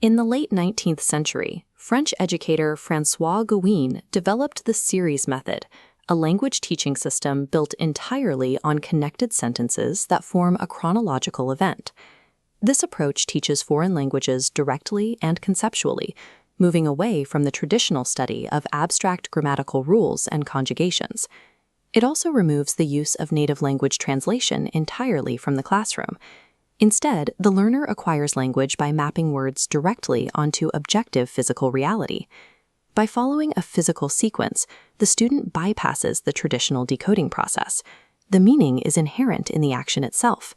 In the late 19th century, French educator François Gouin developed the series method, a language teaching system built entirely on connected sentences that form a chronological event. This approach teaches foreign languages directly and conceptually, moving away from the traditional study of abstract grammatical rules and conjugations. It also removes the use of native language translation entirely from the classroom. Instead, the learner acquires language by mapping words directly onto objective physical reality. By following a physical sequence, the student bypasses the traditional decoding process. The meaning is inherent in the action itself.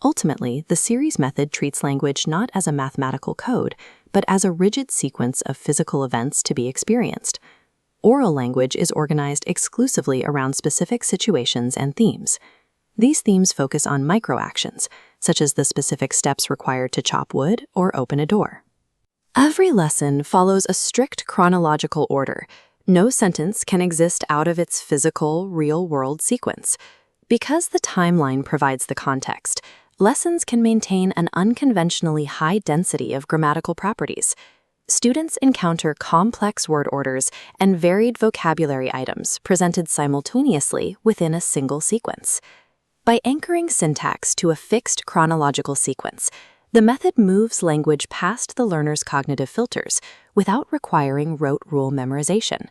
Ultimately, the series method treats language not as a mathematical code, but as a rigid sequence of physical events to be experienced. Oral language is organized exclusively around specific situations and themes. These themes focus on microactions, such as the specific steps required to chop wood or open a door. Every lesson follows a strict chronological order. No sentence can exist out of its physical, real-world sequence. Because the timeline provides the context, lessons can maintain an unconventionally high density of grammatical properties. Students encounter complex word orders and varied vocabulary items presented simultaneously within a single sequence. By anchoring syntax to a fixed chronological sequence, the method moves language past the learner's cognitive filters without requiring rote rule memorization.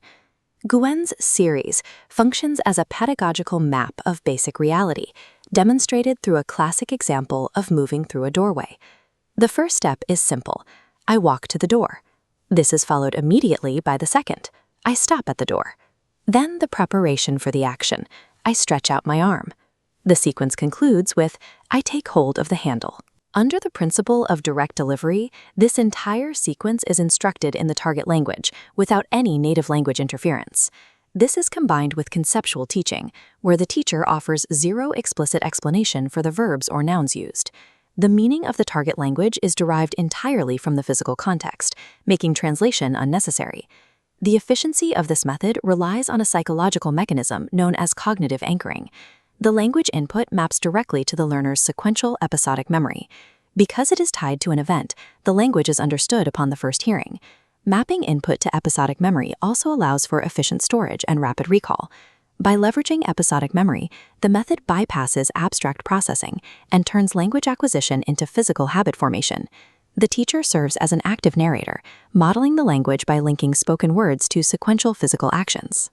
Gouin's series functions as a pedagogical map of basic reality, demonstrated through a classic example of moving through a doorway. The first step is simple: I walk to the door. This is followed immediately by the second: I stop at the door. Then the preparation for the action: I stretch out my arm. The sequence concludes with, I take hold of the handle. Under the principle of direct delivery, this entire sequence is instructed in the target language without any native language interference. This is combined with conceptual teaching, where the teacher offers zero explicit explanation for the verbs or nouns used. The meaning of the target language is derived entirely from the physical context, making translation unnecessary. The efficiency of this method relies on a psychological mechanism known as cognitive anchoring. The language input maps directly to the learner's sequential episodic memory. Because it is tied to an event, the language is understood upon the first hearing. Mapping input to episodic memory also allows for efficient storage and rapid recall. By leveraging episodic memory, the method bypasses abstract processing and turns language acquisition into physical habit formation. The teacher serves as an active narrator, modeling the language by linking spoken words to sequential physical actions.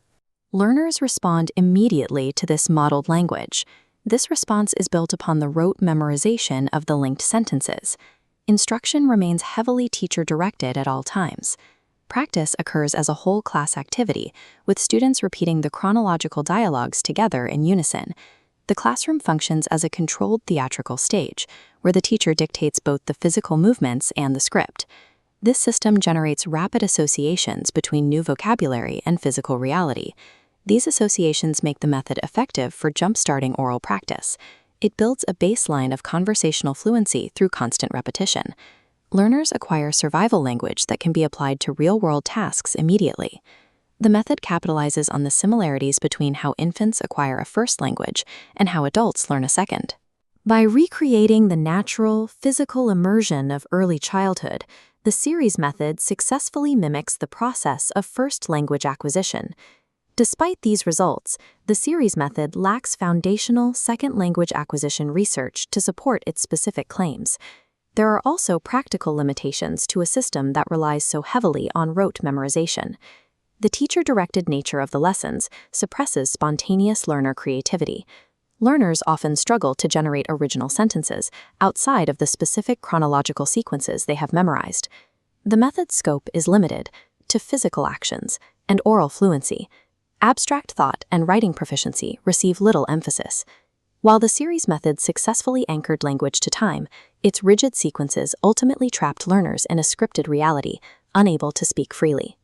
Learners respond immediately to this modeled language. This response is built upon the rote memorization of the linked sentences. Instruction remains heavily teacher-directed at all times. Practice occurs as a whole class activity, with students repeating the chronological dialogues together in unison. The classroom functions as a controlled theatrical stage, where the teacher dictates both the physical movements and the script. This system generates rapid associations between new vocabulary and physical reality. These associations make the method effective for jump-starting oral practice. It builds a baseline of conversational fluency through constant repetition. Learners acquire survival language that can be applied to real-world tasks immediately. The method capitalizes on the similarities between how infants acquire a first language and how adults learn a second. By recreating the natural, physical immersion of early childhood, the series method successfully mimics the process of first language acquisition. Despite these results, the series method lacks foundational second language acquisition research to support its specific claims. There are also practical limitations to a system that relies so heavily on rote memorization. The teacher-directed nature of the lessons suppresses spontaneous learner creativity. Learners often struggle to generate original sentences outside of the specific chronological sequences they have memorized. The method's scope is limited to physical actions and oral fluency. Abstract thought and writing proficiency receive little emphasis. While the series method successfully anchored language to time, its rigid sequences ultimately trapped learners in a scripted reality, unable to speak freely.